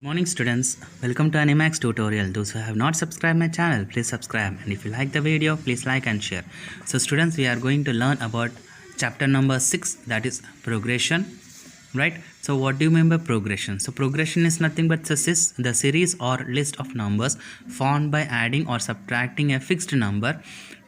Morning students, welcome to Animax tutorial. Those who have not subscribed my channel, please subscribe, and if you like the video, please like and share. So students, we are going to learn about chapter number 6, that is progression, right? So what do you mean by progression? So progression is nothing but the series or list of numbers formed by adding or subtracting a fixed number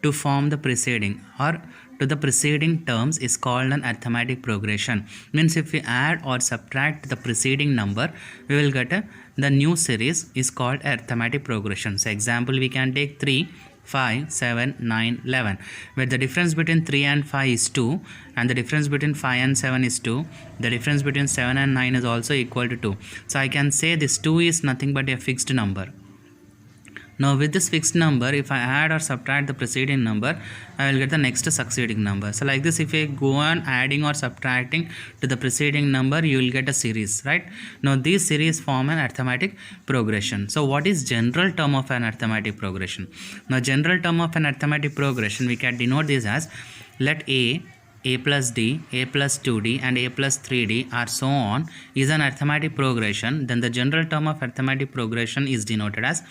to form the preceding or to the preceding terms is called an arithmetic progression. Means if we add or subtract the preceding number, we will get the new series is called arithmetic progression. So example, we can take 3, 5, 7, 9, 11, where the difference between 3 and 5 is 2 and the difference between 5 and 7 is 2. The difference between 7 and 9 is also equal to 2. So I can say this 2 is nothing but a fixed number. Now with this fixed number, if I add or subtract the preceding number, I will get the next succeeding number. So like this, if I go on adding or subtracting to the preceding number, you will get a series, right? Now these series form an arithmetic progression. So what is general term of an arithmetic progression? Now general term of an arithmetic progression, we can denote this as let A plus D, A plus 2D and A plus 3D are so on is an arithmetic progression. Then the general term of arithmetic progression is denoted as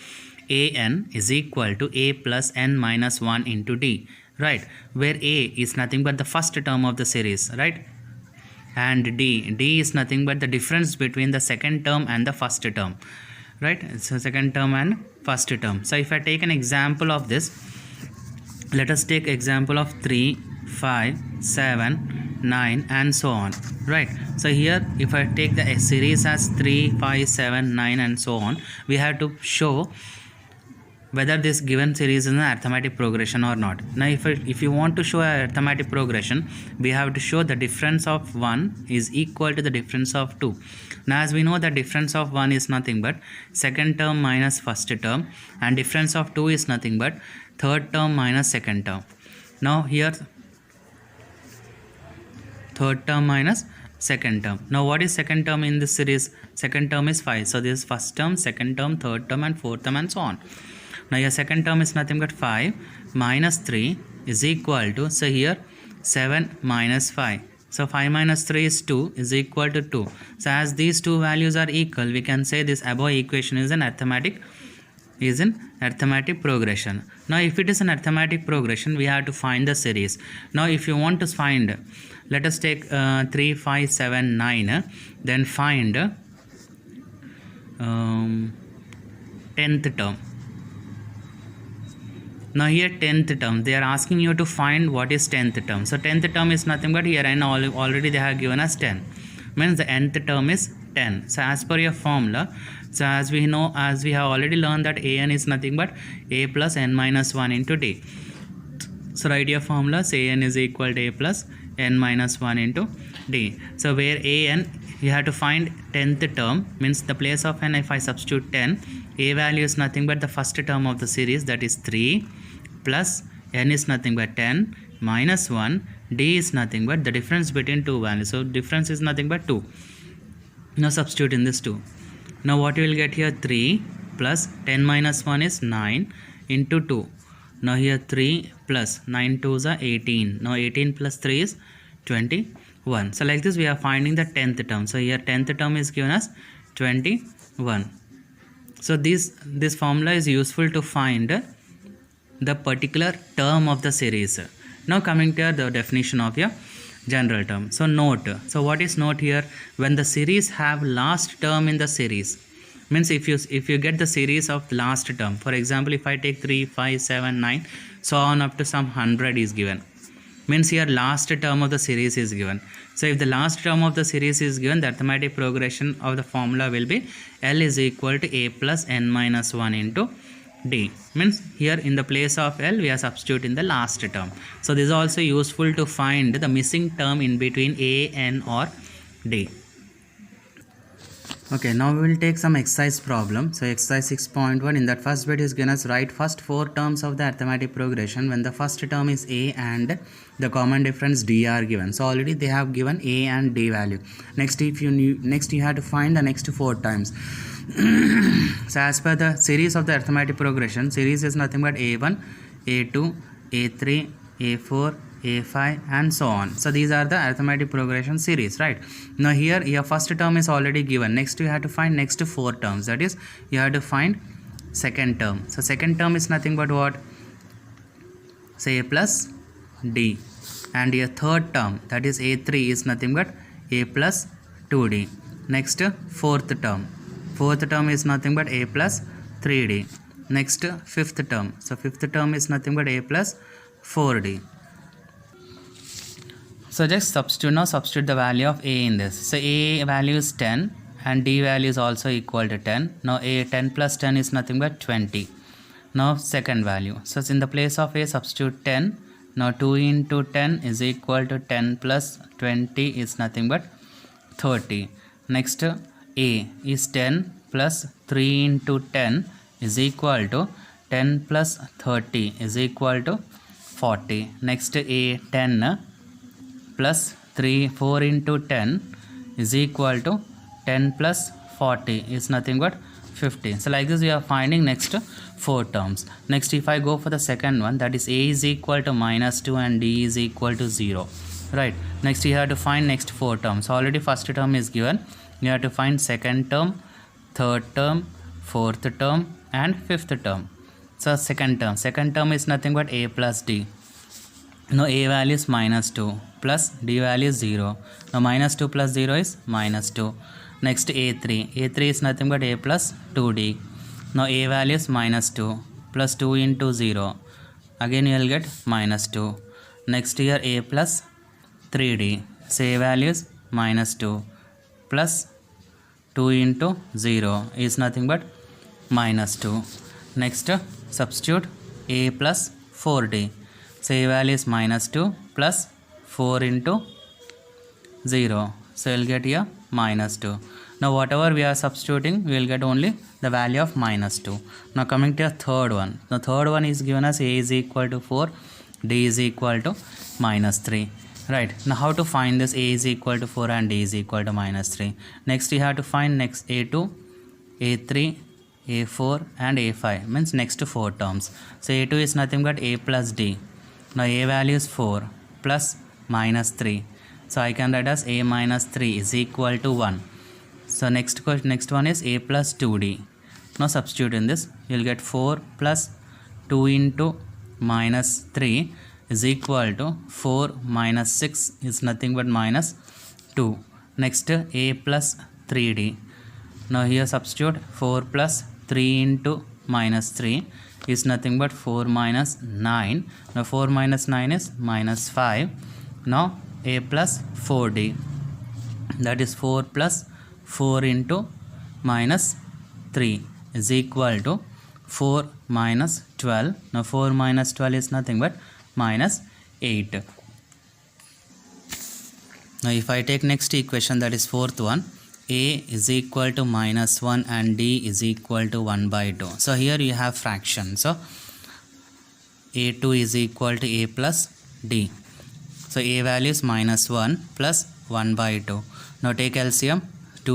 an is equal to a plus n minus 1 into d, right, where a is nothing but the first term of the series, right, and d is nothing but the difference between the second term and the first term, right? So second term and first term. So if I take an example of this, let us take example of 3, 5, 7, 9 and so on, right? So here if I take the series as 3, 5, 7, 9 and so on, we have to show whether this given series is an arithmetic progression or not. Now if you want to show an arithmetic progression, we have to show the difference of 1 is equal to the difference of 2. Now as we know, the difference of 1 is nothing but second term minus first term, and difference of 2 is nothing but third term minus second term. Now here third term minus second term. Now what is second term in this series? Second term is 5. So this is first term, second term, third term and fourth term and so on. Now your second term is nothing but 5 minus 3 is equal to, so here 7 minus 5. So 5 minus 3 is 2 is equal to 2. So as these two values are equal, we can say this above equation is an arithmetic progression. Now if it is an arithmetic progression, we have to find the series. Now if you want to find, let us take 3, 5, 7, 9, then find 10th term. Now here 10th term, they are asking you to find what is 10th term. So 10th term is nothing but here and already they have given us 10. Means the nth term is 10. So as per your formula, so as we know, as we have already learned that an is nothing but a plus n minus 1 into d. So write your formula, say n is equal to a plus n minus 1 into d. So where an, you have to find 10th term, means the place of n, if I substitute 10, a value is nothing but the first term of the series, that is 3, plus n is nothing but 10 minus 1, d is nothing but the difference between two values. So difference is nothing but 2. Now substitute in this 2. Now what you will get here, 3 plus 10 minus 1 is 9 into 2. Now here 3 plus 9 2s are 18. Now 18 plus 3 is 21. So like this we are finding the 10th term. So here 10th term is given as 21. So this formula is useful to find the particular term of the series. Now coming to the definition of your general term. So note. So what is note here? When the series have last term in the series, means if you get the series of last term, for example, if I take 3, 5, 7, 9, so on up to some 100 is given, means here last term of the series is given. So if the last term of the series is given, the arithmetic progression of the formula will be L is equal to a plus n minus 1 into d. Means here in the place of L, we are substituting the last term. So this is also useful to find the missing term in between a, n or d. Okay, now we will take some exercise problem. So exercise 6.1, in that first bit is given us write first 4 terms of the arithmetic progression when the first term is a and the common difference d are given. So already they have given a and d value. Next you have to find the next 4 times. So as per the series of the arithmetic progression, series is nothing but a1, a2, a3, a4, a5 and so on. So these are the arithmetic progression series, right? Now here your first term is already given. Next you have to find next 4 terms. That is you have to find second term. So second term is nothing but what? Say a plus d. And your third term, that is a3, is nothing but a plus 2d. Next fourth term. Fourth term is nothing but a plus 3d. Next fifth term. So fifth term is nothing but a plus 4d. So just substitute the value of a in this. So a value is 10 and d value is also equal to 10. Now a 10 plus 10 is nothing but 20. Now second value. So in the place of a, substitute 10. Now 2 into 10 is equal to 10 plus 20 is nothing but 30. Next a is 10 plus 3 into 10 is equal to 10 plus 30 is equal to 40. Next a 10 plus 4 into 10 is equal to 10 plus 40 is nothing but 50. So like this we are finding next 4 terms. Next if I go for the second one, that is a is equal to minus 2 and d is equal to 0. Right. Next you have to find next 4 terms. Already first term is given. You have to find second term, third term, fourth term and fifth term. So second term is nothing but a plus d. Now a value is minus 2 plus d value is 0. Now minus 2 plus 0 is minus 2. Next a3. a3 is nothing but a plus 2d. Now a value is minus 2 plus 2 into 0. Again you will get minus 2. Next here a plus 3d. So a value is minus 2 plus 2 into 0 is nothing but minus 2. Next substitute a plus 4d. So a value is minus 2 plus 4 into 0. So you will get here minus 2. Now whatever we are substituting, we will get only the value of minus 2. Now coming to the third one. The third one is given as a is equal to 4, d is equal to minus 3. Right. Now how to find this? A is equal to 4 and d is equal to minus 3. Next you have to find next a2, a3, a4 and a5. Means next 4 terms. So a2 is nothing but a plus d. Now a value is 4 plus minus 3. So I can write as a minus 3 is equal to 1. So next one is a plus 2d. Now substitute in this. You will get 4 plus 2 into minus 3 is equal to 4 minus 6 is nothing but minus 2. Next a plus 3d. Now here substitute 4 plus 3 into minus 3 is nothing but 4 minus 9. Now 4 minus 9 is minus 5. Now a plus 4d, that is 4 plus 4 into minus 3 is equal to 4 minus 12. Now 4 minus 12 is nothing but minus 8. Now if I take next equation, that is fourth one, a is equal to minus 1 and d is equal to 1 by 2. So here you have fraction. So a2 is equal to a plus d. So a value is minus 1 plus 1 by 2. Now take LCM 2,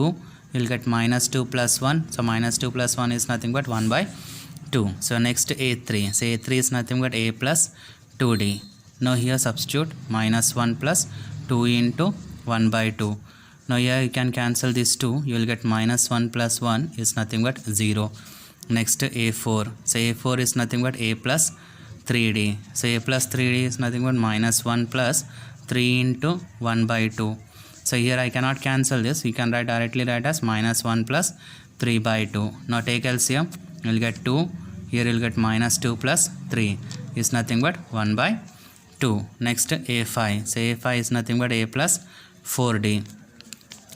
you will get minus 2 plus 1. So minus 2 plus 1 is nothing but 1 by 2. So next a3. So a3 is nothing but a plus 2d. Now here substitute minus 1 plus 2 into 1 by 2. Now here you can cancel this 2. You will get minus 1 plus 1 is nothing but 0. Next a4. So a4 is nothing but a plus 3d. So a plus 3d is nothing but minus 1 plus 3 into 1 by 2. So here I cannot cancel this. You can directly write as minus 1 plus 3 by 2. Now take LCM. You will get 2. Here you will get minus 2 plus 3 is nothing but 1 by 2. Next a5. So a5 is nothing but a plus 4d.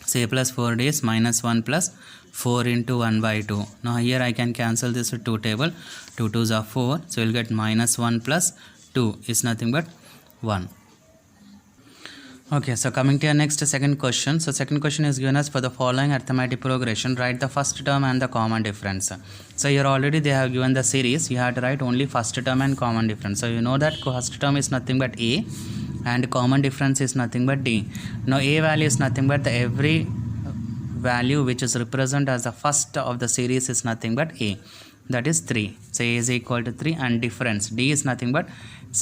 So a plus 4d is minus 1 plus 4 into 1 by 2. Now here I can cancel this with 2 table. 2 2s are 4. So you'll get minus 1 plus 2 is nothing but 1. Okay, so coming to our next second question. So second question is given us for the following arithmetic progression, write the first term and the common difference. So here already they have given the series. You have to write only first term and common difference. So you know that first term is nothing but a and common difference is nothing but d. Now a value is nothing but the every value which is represented as the first of the series is nothing but a, that is 3. So a is equal to 3 and difference d is nothing but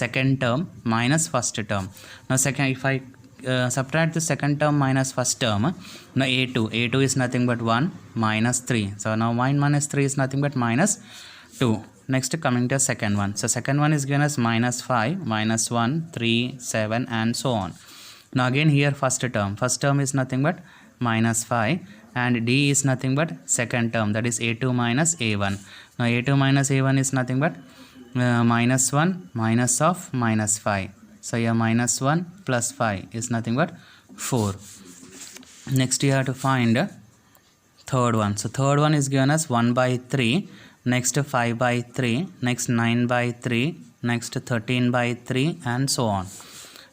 second term minus first term. Now second, if I subtract the second term minus first term, now a2 is nothing but 1 minus 3. So now 1 minus 3 is nothing but minus 2. Next, coming to second one. So second one is given as minus 5, minus 1, 3, 7 and so on. Now again here first term is nothing but minus 5, and d is nothing but second term, that is a2 minus a1. Now a2 minus a1 is nothing but minus 1 minus of minus 5. So here minus 1 plus 5 is nothing but 4. Next you have to find third one. So third one is given as 1 by 3, next 5 by 3, next 9 by 3, next 13 by 3 and so on.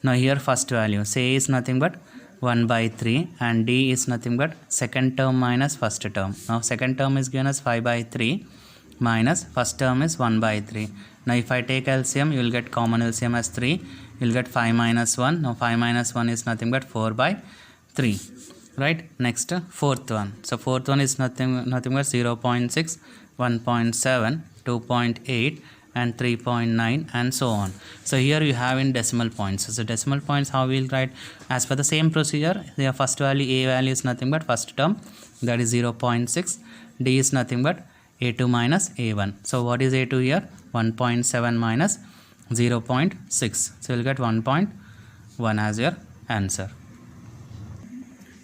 Now here first value, say a is nothing but 1 by 3 and d is nothing but second term minus first term. Now second term is given as 5 by 3 minus first term is 1 by 3. Now if I take LCM, you will get common LCM as 3. You will get 5 minus 1. Now 5 minus 1 is nothing but 4 by 3. Right? Next, fourth one. So fourth one is nothing but 0.6, 1.7, 2.8 and 3.9 and so on. So here you have in decimal points. So decimal points, how we will write? As per the same procedure, the first value, a value is nothing but first term, that is 0.6. d is nothing but a2 minus a1. So what is a2 here? 1.7 minus 0.6. So you will get 1.1 as your answer.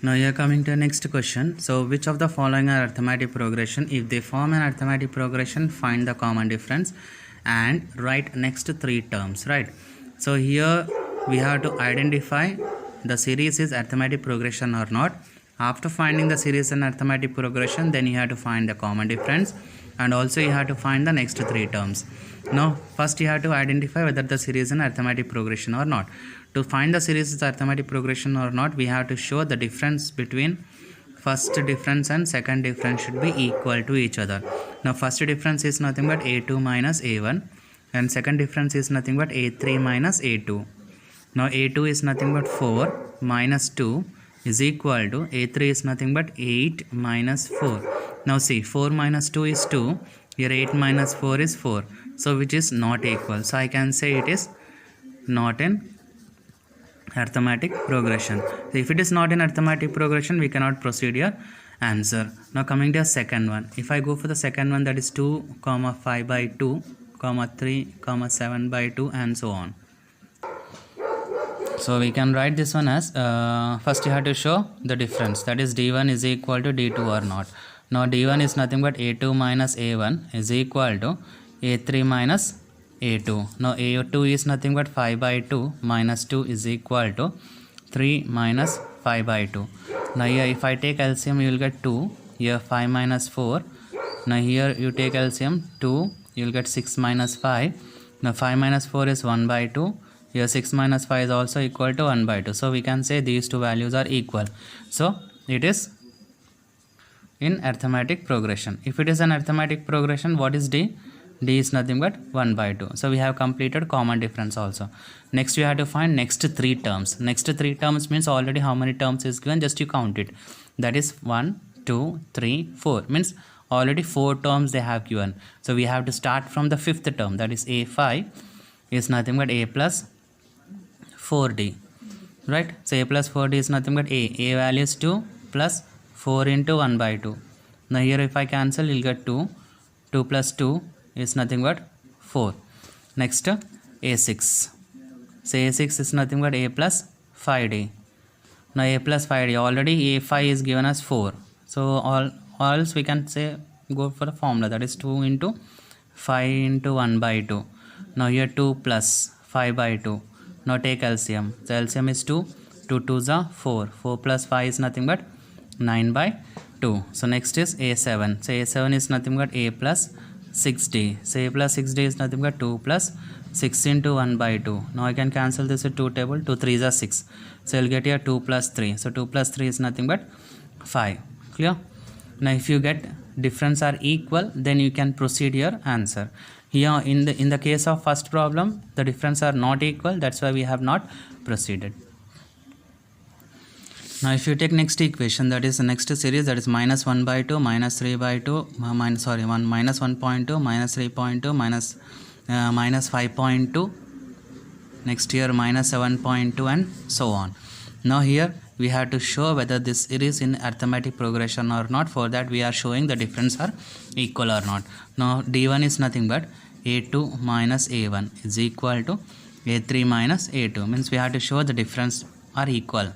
Now you are coming to the next question. So which of the following are arithmetic progression? If they form an arithmetic progression, find the common difference and write next 3 terms, right? So here we have to identify the series is arithmetic progression or not. After finding the series and arithmetic progression, then you have to find the common difference and also you have to find the next 3 terms. Now first you have to identify whether the series is an arithmetic progression or not. To find the series is arithmetic progression or not, we have to show the difference between first difference and second difference should be equal to each other. Now first difference is nothing but a2 minus a1 and second difference is nothing but a3 minus a2. Now a2 is nothing but 4 minus 2 is equal to a3 is nothing but 8 minus 4. Now see, 4 minus 2 is 2, here 8 minus 4 is 4, so which is not equal. So I can say it is not an arithmetic progression. So if it is not an arithmetic progression, we cannot proceed your answer. Now coming to the second one. If I go for the second one, that is 2 comma 5 by 2 comma 3 comma 7 by 2 and so on. So we can write this one as first you have to show the difference, that is d1 is equal to d2 or not. Now d1 is nothing but a2 minus a1 is equal to a3 minus a2. Now a2 is nothing but 5 by 2 minus 2 is equal to 3 minus 5 by 2. Now here if I take LCM, you will get 2, here 5 minus 4. Now here you take LCM 2, you will get 6 minus 5. Now 5 minus 4 is 1 by 2. Here 6 minus 5 is also equal to 1 by 2. So we can say these two values are equal. So it is in arithmetic progression. If it is an arithmetic progression, what is d? d is nothing but 1 by 2. So we have completed common difference also. Next we have to find next 3 terms. Next 3 terms means already how many terms is given, just you count it. That is 1, 2, 3, 4. Means already 4 terms they have given. So we have to start from the 5th term, that is a5 is nothing but a plus 4d, right? So a plus 4d is nothing but a value is 2 plus 4 into 1 by 2. Now here if I cancel, you'll get 2 plus 2 is nothing but 4. Next a6, so a6 is nothing but a plus 5d. Now a plus 5d, already a5 is given as 4, so all else we can say go for the formula, that is 2 into 5 into 1 by 2. Now here 2 plus 5 by 2. Now take LCM. So LCM is 2. 2 2s are 4. 4 plus 5 is nothing but 9 by 2. So next is A7. So A7 is nothing but A plus 6D. So A plus 6D is nothing but 2 plus 6 into 1 by 2. Now I can cancel this with 2 table. 2 3s are 6. So you'll get here 2 plus 3. So 2 plus 3 is nothing but 5. Clear? Now if you get difference are equal, then you can proceed your answer. Here in the case of first problem, the difference are not equal, that's why we have not proceeded. Now if you take next equation, that is the next series, that is minus 1 by 2 minus 3 by 2 minus 1.2 minus 3.2 minus 5.2 next here minus 7.2, and so on. Now here we have to show whether this is in arithmetic progression or not. For that we are showing the difference are equal or not. Now d1 is nothing but a2 minus a1 is equal to a3 minus a2, means we have to show the difference are equal.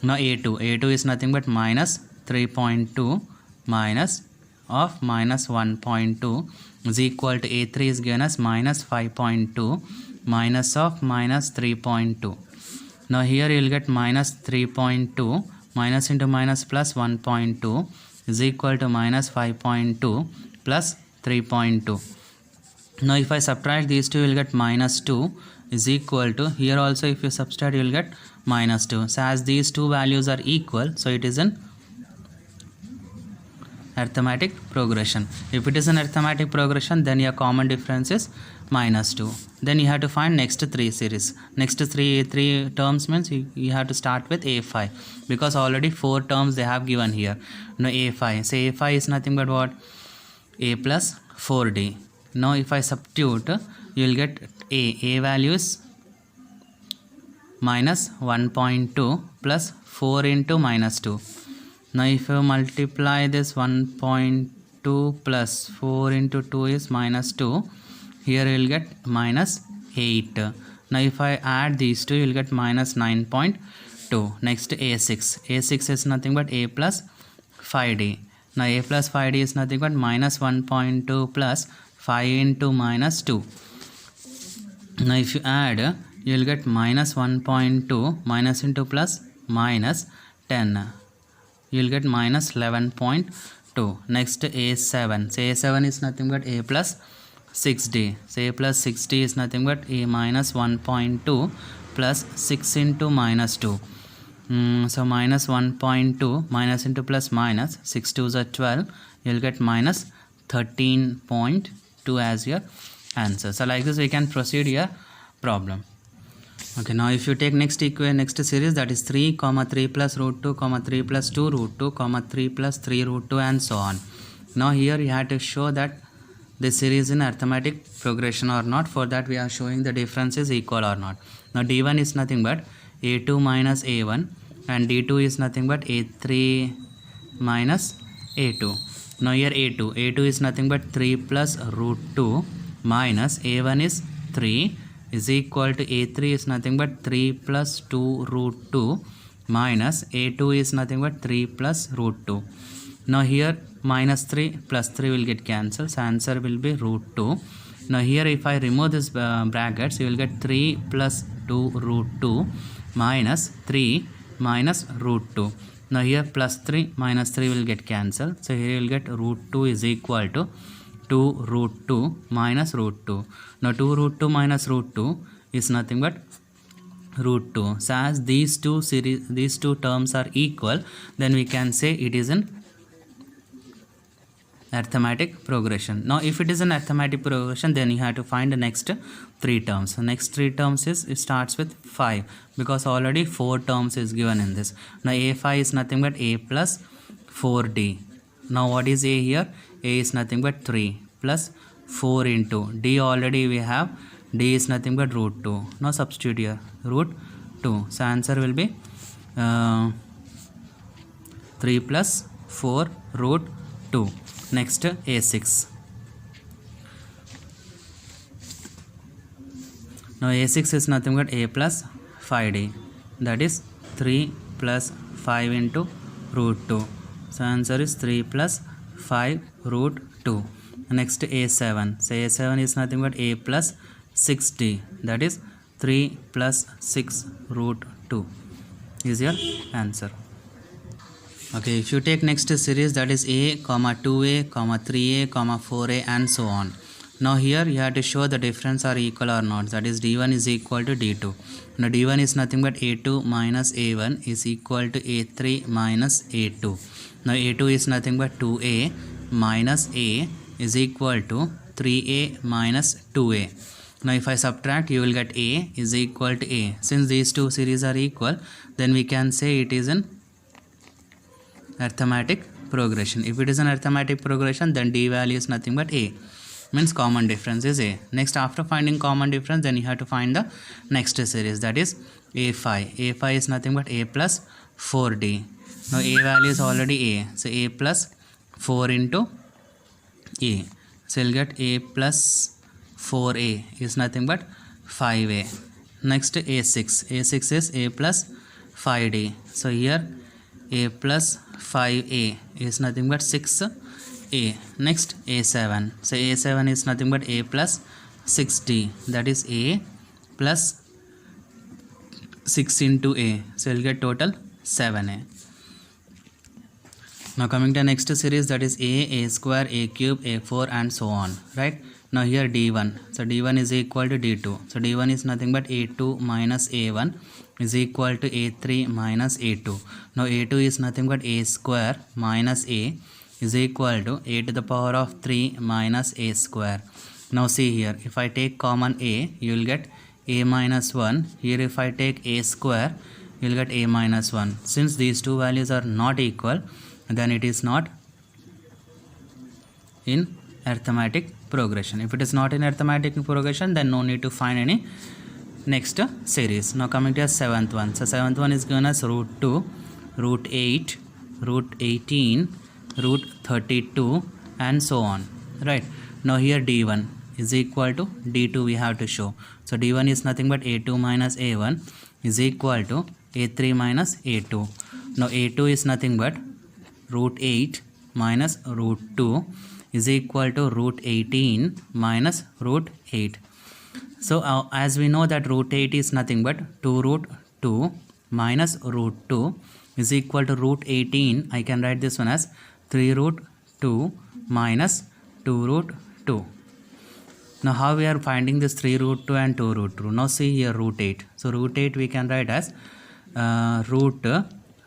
Now a2 is nothing but minus 3.2 minus of minus 1.2 is equal to a3 is given as minus 5.2 minus of minus 3.2. Now here you will get minus 3.2 minus into minus plus 1.2 is equal to minus 5.2 plus 3.2. Now if I subtract these two, you will get minus 2 is equal to, here also if you subtract you will get minus 2. So as these two values are equal, so it is an arithmetic progression. If it is an arithmetic progression, then your common difference is minus 2. Then you have to find next three series. Next three terms means you have to start with a5, because already 4 terms they have given here. Now a5, say a5 is nothing but what? A plus 4d. Now if I substitute, you will get a value is minus 1.2 plus 4 into minus 2. Now if you multiply this 1.2 plus 4 into 2 is minus 2. Here you will get minus 8. Now if I add these two, you will get minus 9.2. Next a6. a6 is nothing but a plus 5d. Now a plus 5d is nothing but minus 1.2 plus 5 into minus 2. Now if you add, you will get minus 1.2 minus into plus minus 10. You will get minus 11.2. Next a7. Say a7 is nothing but a plus 6d. Say a plus 6d is nothing but a minus 1.2 plus 6 into minus 2. So minus 1.2 minus into plus minus 6 2s are 12. You will get minus 13.2 as your answer. So like this we can proceed your problem. Okay, now if you take next series, that is 3 comma 3 plus root 2 comma 3 plus 2 root 2 comma 3 plus 3 root 2 and so on. Now here you have to show that this series in arithmetic progression or not. For that we are showing the difference is equal or not. Now d1 is nothing but a2 minus a1 and d2 is nothing but a3 minus a2. Now here a2 is nothing but 3 plus root 2 minus a1 is 3 is equal to a3 is nothing but 3 plus 2 root 2 minus a2 is nothing but 3 plus root 2. Now here minus 3 plus 3 will get cancelled, so answer will be root 2. Now here if I remove this brackets, you will get 3 plus 2 root 2 minus 3 minus root 2. Now here plus 3 minus 3 will get cancelled, so here you will get root 2 is equal to 2 root 2 minus root 2. Now 2 root 2 minus root 2 is nothing but root 2. So as these two terms are equal, then we can say it is an arithmetic progression. Now if it is an arithmetic progression, then you have to find the next 3 terms. The next 3 terms is, it starts with 5, because already 4 terms is given in this. Now a5 is nothing but a plus 4d. Now what is a here? A is nothing but 3 plus 4 into d, already we have, d is nothing but root 2. Now substitute here root 2. So answer will be 3 plus 4 root 2. Next a6. Now a6 is nothing but a plus 5d, that is 3 plus 5 into root 2. So answer is 3 plus 5 root 2. Next a7. So a7 is nothing but a plus 6d, that is 3 plus 6 root 2 is your answer. Okay, if you take next series, that is a comma 2a comma 3a comma 4a and so on. Now here you have to show the difference are equal or not, that is d1 is equal to d2. Now d1 is nothing but a2 minus a1 is equal to a3 minus a2. Now a2 is nothing but 2a minus a is equal to 3a minus 2a. Now if I subtract, you will get a is equal to a. Since these two series are equal, then we can say it is an arithmetic progression. If it is an arithmetic progression, then d value is nothing but a. means common difference is a. Next, after finding common difference, then you have to find the next series, that is a5. a5 is nothing but a plus 4d. Now a value is already a, so a plus 4 into a, so you'll get a plus 4a is nothing but 5a. Next a6 is a plus 5d, so here a plus 5a is nothing but 6a. Next a7, so a7 is nothing but a plus 6d, that is a plus 6 into a, so you'll get total 7a. Now coming to next series, that is a square, a cube, a4 and so on, right? Now here d1, so d1 is equal to d2, so d1 is nothing but a2 minus a1 is equal to a3 minus a2. Now a2 is nothing but a square minus a is equal to a to the power of 3 minus a square. Now see here, if I take common a, you will get a minus 1. Here if I take a square, you will get a minus 1. Since these two values are not equal, then it is not in arithmetic progression. If it is not in arithmetic progression, then no need to find any next series. Now coming to a seventh one. So seventh one is given as root 2, root 8, root 18, root 32 and so on, right? Now here d1 is equal to d2 we have to show. So d1 is nothing but a2 minus a1 is equal to a3 minus a2. Now a2 is nothing but root 8 minus root 2 is equal to root 18 minus root 8. So as we know that root 8 is nothing but 2 root 2 minus root 2 is equal to root 18. I can write this one as 3 root 2 minus 2 root 2. Now how we are finding this 3 root 2 and 2 root 2? Now see here root 8. So root 8 we can write as root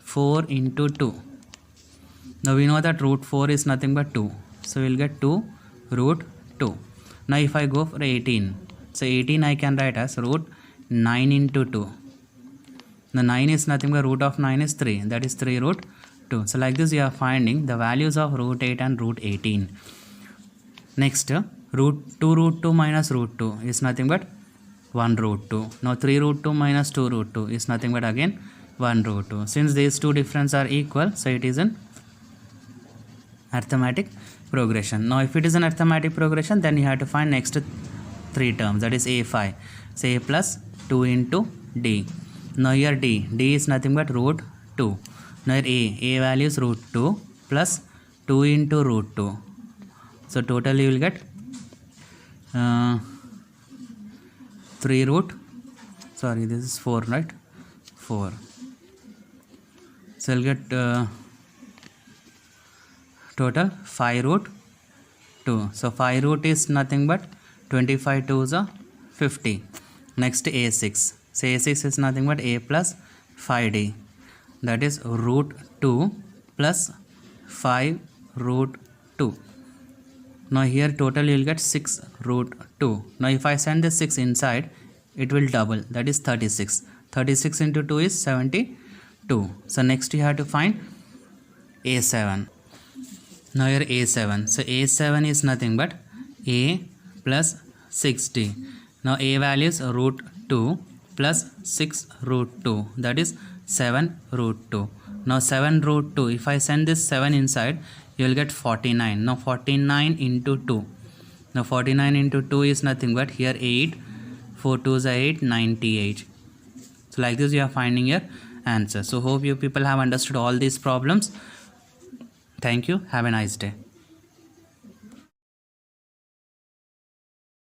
4 into 2. Now we know that root 4 is nothing but 2. So we will get 2 root 2. Now if I go for 18, so 18 I can write as root 9 into 2. The 9 is nothing but root of 9 is 3. That is 3 root 2. So like this you are finding the values of root 8 and root 18. Next, root 2 minus root 2 is nothing but 1 root 2. Now 3 root 2 minus 2 root 2 is nothing but again 1 root 2. Since these two differences are equal, so it is an arithmetic progression. Now if it is an arithmetic progression, then you have to find next 3 terms, that is a5. So a plus 2 into d. Now here d is nothing but root 2. Now here a value is root 2 plus 2 into root 2. So total you will get 3 root, sorry this is 4, right? 4. So you'll get total 5 root 2. So 5 root is nothing but 25 2s are 50. Next a6. So a6 is nothing but a plus 5d. That is root 2 plus 5 root 2. Now here total you will get 6 root 2. Now if I send this 6 inside, it will double. That is 36. 36 into 2 is 72. So next you have to find a7. Now here a7. So a7 is nothing but a plus 6d. Now a value is root 2 plus 6 root 2. That is 7 root 2. Now 7 root 2. If I send this 7 inside, you will get 49. Now 49 into 2. Now 49 into 2 is nothing but here 8. 4 2s are 8. 98. So like this you are finding your answer. So hope you people have understood all these problems. Thank you. Have a nice day.